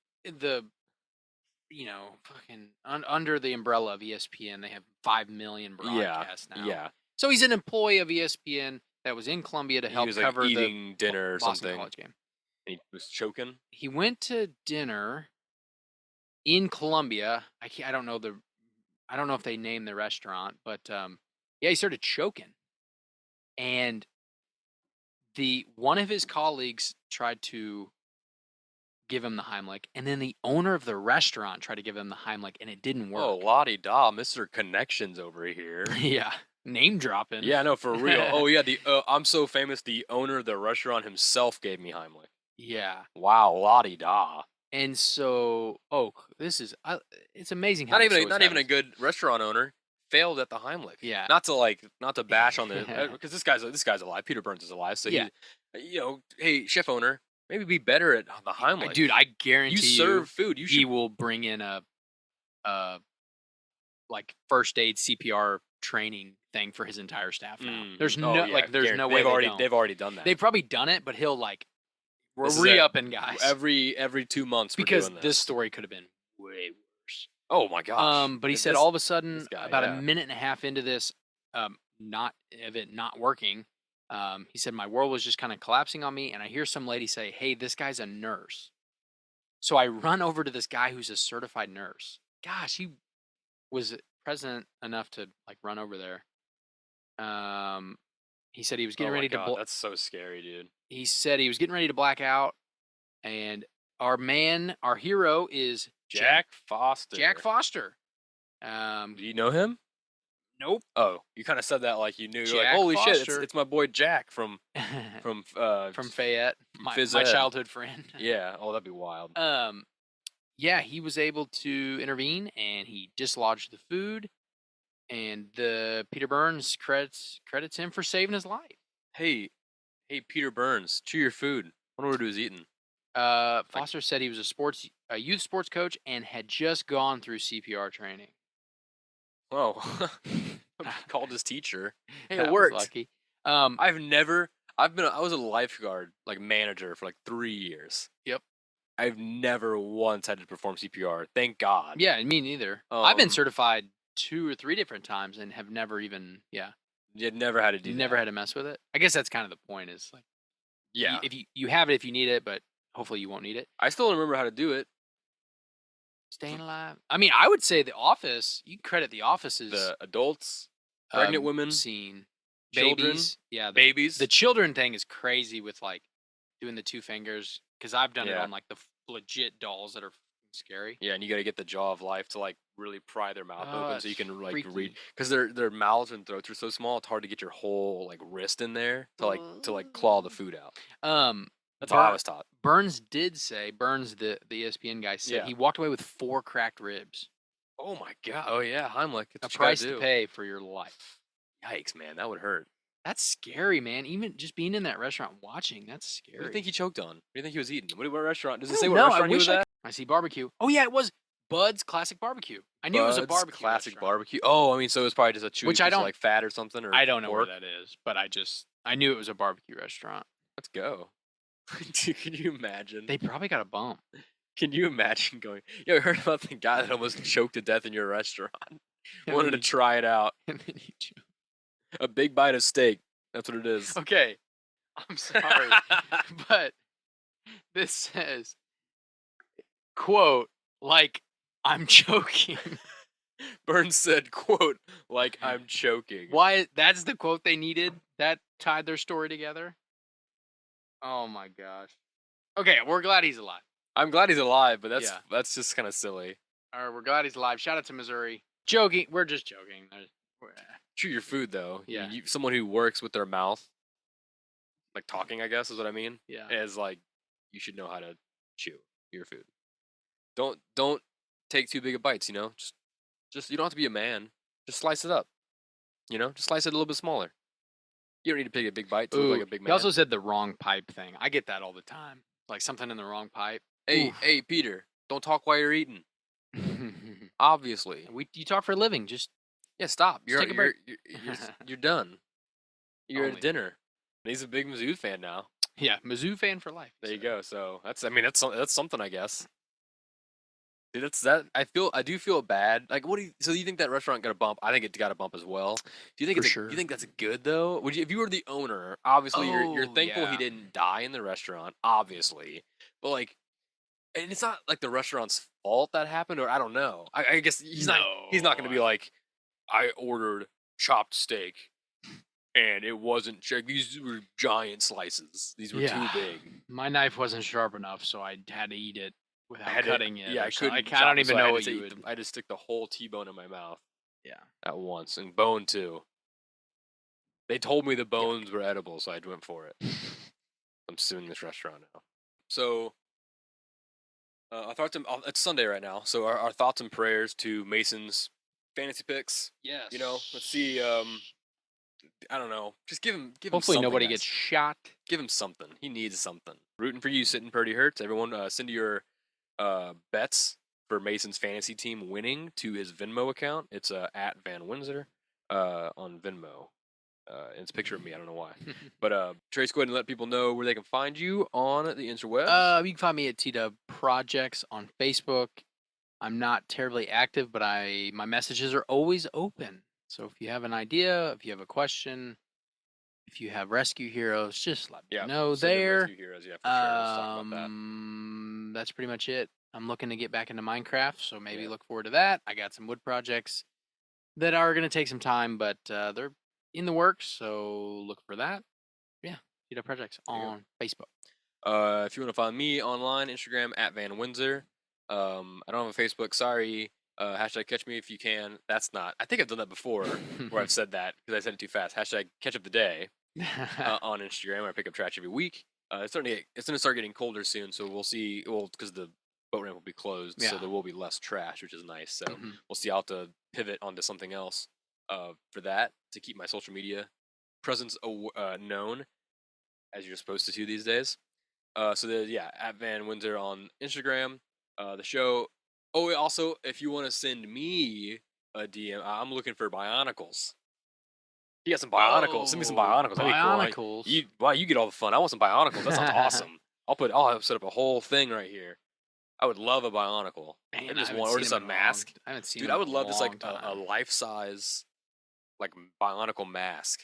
fucking under the umbrella of ESPN, they have 5 million broadcasts now. Yeah. So he's an employee of ESPN that was in Columbia to help cover eating dinner or Boston something. College game. And he was choking. He went to dinner in Columbia. I don't know if they named the restaurant, but he started choking, and one of his colleagues tried to give him the Heimlich, and then the owner of the restaurant tried to give him the Heimlich, and it didn't work. Oh, la-di-da, Mr. Connections over here. Yeah, name dropping. Yeah, no, for real. Oh, yeah, I'm so famous, the owner of the restaurant himself gave me Heimlich. Yeah. Wow, la-di-da. And so, it's amazing how not even a good restaurant owner failed at the Heimlich. Yeah. Not to bash on the because this guy's alive. Peter Burns is alive. So yeah. Hey, chef owner, maybe be better at the Heimlich. Dude, I guarantee you serve food. He will bring in a like first aid CPR training thing for his entire staff now. There's no way they've already done that. They've probably done it, but he'll like re-upping guys every 2 months because this story could have been way worse. Oh my gosh! But he said all of a sudden, about a minute and a half into this, not working, he said my world was just kind of collapsing on me, and I hear some lady say, "Hey, this guy's a nurse." So I run over to this guy who's a certified nurse. Gosh, he was present enough to like run over there. He said he was getting ready to. That's so scary, dude. He said he was getting ready to black out, and our hero is Jack Foster. Jack Foster. Do you know him? Nope. Oh, you kind of said that like you knew. You're like, Jack holy Foster. shit, it's my boy Jack from Fayette, my childhood friend. Yeah. Oh, that'd be wild. Yeah, he was able to intervene, and he dislodged the food, and the Peter Burns credits him for saving his life. Hey, Peter Burns, chew your food. I wonder what he was eating. Foster said he was a youth sports coach and had just gone through CPR training. Oh, called his teacher. Hey, it That was worked. lucky. I was a lifeguard, like manager for like 3 years. Yep. I've never once had to perform CPR. Thank God. Yeah, me neither. I've been certified 2 or 3 different times and have never even, You never had to do never that. had to mess with it. I guess that's kind of the point is like, Yeah. if you have it if you need it, but hopefully you won't need it. I still don't remember how to do it. Staying alive. I mean, I would say The Office. You can credit The Office's The adults, pregnant women, scene, children, babies. Yeah, babies. The children thing is crazy with like doing the 2 fingers because I've done it Yeah. on like the legit dolls that are scary. Yeah, and you got to get the jaw of life to like really pry their mouth open so you can like read freaky. because their mouths and throats are so small. It's hard to get your whole like wrist in there to like claw the food out. That's how I was taught. Burns, the ESPN guy said he walked away with 4 cracked ribs. Oh my god! Oh yeah, Heimlich. A price to pay for your life. Yikes, man, that would hurt. That's scary, man. Even just being in that restaurant watching, that's scary. What do you think he choked on? What do you think he was eating? What restaurant? Does it I say don't what know. restaurant he was at? I see barbecue. Oh yeah, it was Bud's Classic Barbecue. I knew it was a Bud's barbecue Classic restaurant. Barbecue. Oh, I mean, so it was probably just a chewy Which piece I of don't- like fat or something. Or I don't know pork. where that is, but I knew it was a barbecue restaurant. Let's go. Dude, can you imagine? They probably got a bump. Can you imagine going? Yo, I heard about the guy that almost choked to death in your restaurant. Wanted to try it out. And then you choke. A big bite of steak. That's what it is. Okay, I'm sorry, but this says, quote, like I'm choking. Burns said, quote, like I'm choking. Why? That's the quote they needed? That tied their story together? Oh my gosh. Okay, we're glad he's alive. I'm glad he's alive, but Yeah. that's just kind of silly. All right, we're glad he's alive. Shout out to Missouri. Joking. We're just joking. Chew your food, though. Yeah. Someone who works with their mouth, like talking, I guess is what I mean. Yeah. Is like, you should know how to chew your food. Don't take too big of bites, you know? Just you don't have to be a man. Just slice it up. You know? Just slice it a little bit smaller. You don't need to take a big bite to look like a big man. He also said the wrong pipe thing. I get that all the time. Like something in the wrong pipe. Hey, Peter, don't talk while you're eating. Obviously. You talk for a living. Just stop. take a break. You're done. You're Only. at dinner. And he's a big Mizzou fan now. Yeah, Mizzou fan for life. There you go. So that's something, I guess. Dude, that's that. I do feel bad. Like, so you think that restaurant got a bump? I think it got a bump as well. Do you think For sure. you think that's good though? Would you, if you were the owner? Obviously, you're Oh, thankful yeah. he didn't die in the restaurant. Obviously, but like, and it's not like the restaurant's fault that happened, or I don't know. I guess he's not going to be like, I ordered chopped steak, and it wasn't. These were giant slices. These were too big. My knife wasn't sharp enough, so I had to eat it without had cutting it. Yeah, I or so- couldn't. I don't chop it, even so I know had what to you eat would. I had to stick the whole T-bone in my mouth. Yeah. At once, and bone too. They told me the bones were edible, so I went for it. I'm suing this restaurant now. So, our thoughts. It's Sunday right now, so our thoughts and prayers to Mason's fantasy picks. Yes. You know, let's see. I don't know. Just give him. Hopefully something, nobody guys. gets shot. Give him something. He needs something. Rooting for you, sitting pretty hurts. Everyone, send your bets for Mason's fantasy team winning to his Venmo account. It's at Van Windsor on Venmo. It's a picture of me. I don't know why. But Trace, go ahead and let people know where they can find you on the interwebs. You can find me at TW Projects on Facebook. I'm not terribly active, but my messages are always open. So if you have an idea, if you have a question, if you have rescue heroes, just let me know send in there. Rescue Heroes, yeah, for sure. Let's talk about that. That's pretty much it. I'm looking to get back into Minecraft, so maybe look forward to that. I got some wood projects that are going to take some time, but they're in the works, so look for that. Yeah, TW Projects on Facebook. If you want to find me online, Instagram at Van Windsor. I don't have a Facebook. Sorry. Hashtag catch me if you can. That's not. I think I've done that before, where I've said that because I said it too fast. Hashtag catch up the day on Instagram. Where I pick up trash every week. It's going to start getting colder soon, so we'll see. Well, because the boat ramp will be closed, so there will be less trash, which is nice. So we'll see. I'll have to pivot onto something else for that to keep my social media presence known, as you're supposed to do these days. So at Van Windsor on Instagram. The show. Oh, also, if you want to send me a DM, I'm looking for Bionicles. You got some Bionicles. Send me some Bionicles. That'd be cool. Bionicles. You get all the fun. I want some Bionicles. That sounds awesome. I'll set up a whole thing right here. I would love a Bionicle. Man, or just a mask. I haven't seen. Dude, I would love just like a life-size, like Bionicle mask.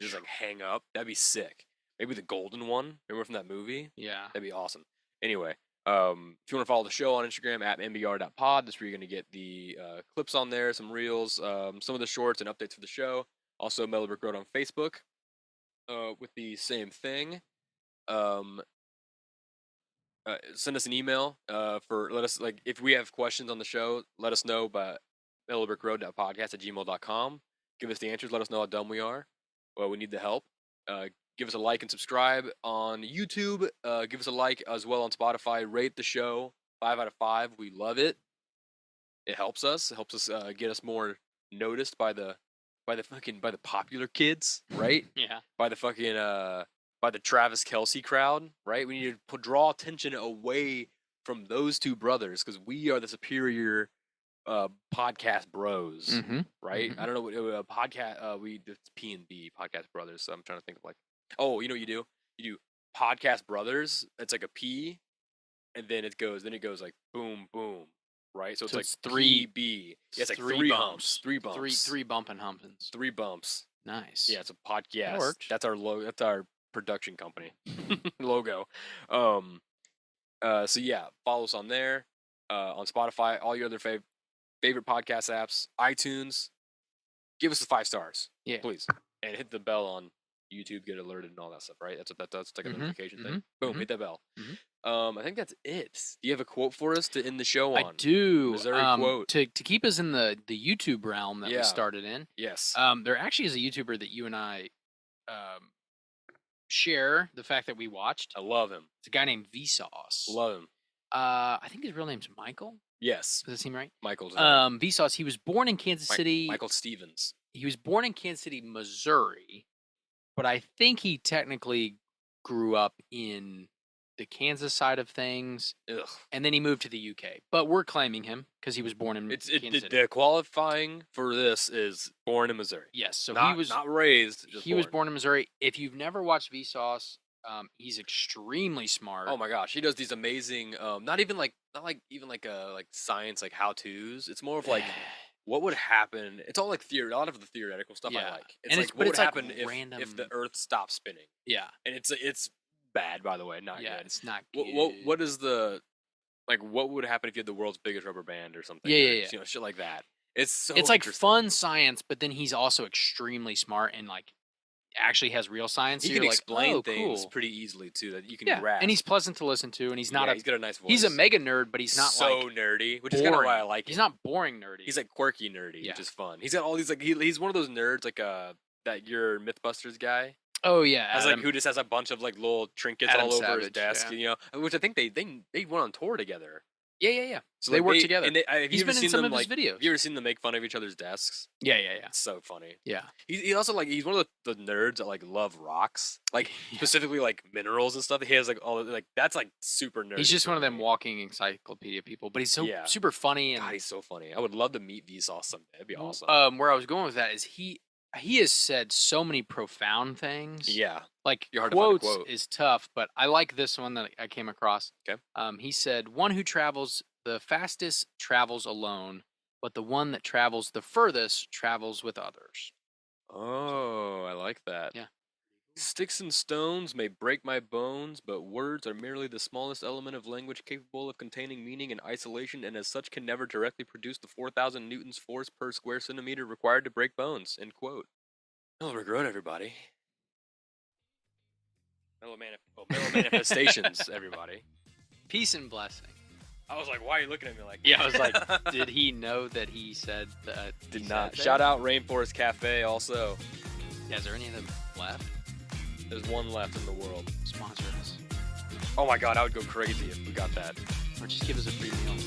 Just like hang up. That'd be sick. Maybe the golden one. Remember from that movie? Yeah. That'd be awesome. Anyway, if you want to follow the show on Instagram at mbr.pod, that's where you're going to get the clips on there, some reels, some of the shorts and updates for the show. Also, Mellow Brick Road on Facebook with the same thing. Send us an email if we have questions on the show, let us know by mellowbrickroad.podcast@gmail.com. Give us the answers. Let us know how dumb we are. Well, we need the help. Give us a like and subscribe on YouTube. Give us a like as well on Spotify. Rate the show 5 out of 5. We love it. It helps us. It helps us get us more noticed by the popular kids, right? Yeah. By the Travis Kelce crowd, right? We need to draw attention away from those two brothers because we are the superior podcast bros, right? Mm-hmm. I don't know what podcast. It's P&B Podcast Brothers. So I'm trying to think of you know what you do? You do Podcast Brothers. It's like a P, and then it goes like boom boom, right? So it's like 3B. Yeah, it's like three bumps. Three bumping humpins. 3 bumps. Nice. Yeah, it's a podcast. That works. That's our logo. That's our production company logo. So yeah, follow us on there, on Spotify, all your other favorite podcast apps, iTunes. Give us the 5 stars, please, and hit the bell on YouTube, get alerted and all that stuff. Right? That's like a notification thing. Boom, hit that bell. I think that's it. Do you have a quote for us to end the show on? I do. Missouri quote to keep us in the YouTube realm that we started in. Yes. There actually is a YouTuber that you and I share the fact that we watched. I love him. It's a guy named Vsauce. Love him. I think his real name's Michael. Yes. Does that seem right? Michael's Vsauce. He was born in Kansas City. Michael Stevens. He was born in Kansas City, Missouri, but I think he technically grew up in the Kansas side of things. Ugh. And then he moved to the UK. But we're claiming him because he was born in Kansas City. The qualifying for this is born in Missouri. Yes, so he was not raised. He was born in Missouri. If you've never watched Vsauce, he's extremely smart. Oh my gosh, he does these amazing, not even like science like how tos. It's more of like what would happen. It's all like a lot of the theoretical stuff I like. It's what would happen if the Earth stopped spinning. Yeah, and it's bad, by the way, not good. It's not good. What is the what would happen if you had the world's biggest rubber band or something? Yeah. You know, shit like that. It's like fun science, but then he's also extremely smart and like actually has real science. He can explain things pretty easily too that you can grasp. And he's pleasant to listen to, and he's not he's got a nice voice. He's a mega nerd, but he's not so nerdy, which is kind of why I like him. He's not boring nerdy. He's like quirky nerdy, which is fun. He's got all these he's one of those nerds like that your Mythbusters guy. Oh yeah, who just has a bunch of like little trinkets all over his desk, you know, which I think they went on tour together. Yeah. So they work together. And he's been in some of his videos. Have you ever seen them make fun of each other's desks? Yeah. It's so funny. Yeah. He also he's one of the nerds that like love rocks, like specifically like minerals and stuff. He has like all that's like super nerdy. He's just one of them walking encyclopedia people, but he's so super funny. And God, he's so funny. I would love to meet Vsauce someday. It'd be awesome. Where I was going with that is he has said so many profound things. Yeah. Like quotes is tough, but I like this one that I came across. Okay. He said, "One who travels the fastest travels alone, but the one that travels the furthest travels with others." Oh, I like that. Yeah. Sticks and stones may break my bones, but words are merely the smallest element of language capable of containing meaning in isolation, and as such can never directly produce the 4,000 newtons force per square centimeter required to break bones. End quote. Mellow Brick Road, everybody. Mellow manifestations, everybody. Peace and blessing. I was like, why are you looking at me like that? Yeah, I was like, did he know that he said that? Did not. Shout out Rainforest Cafe also. Yeah, is there any of them left? There's one left in the world. Sponsor us. Oh my god, I would go crazy if we got that. Or just give us a free meal.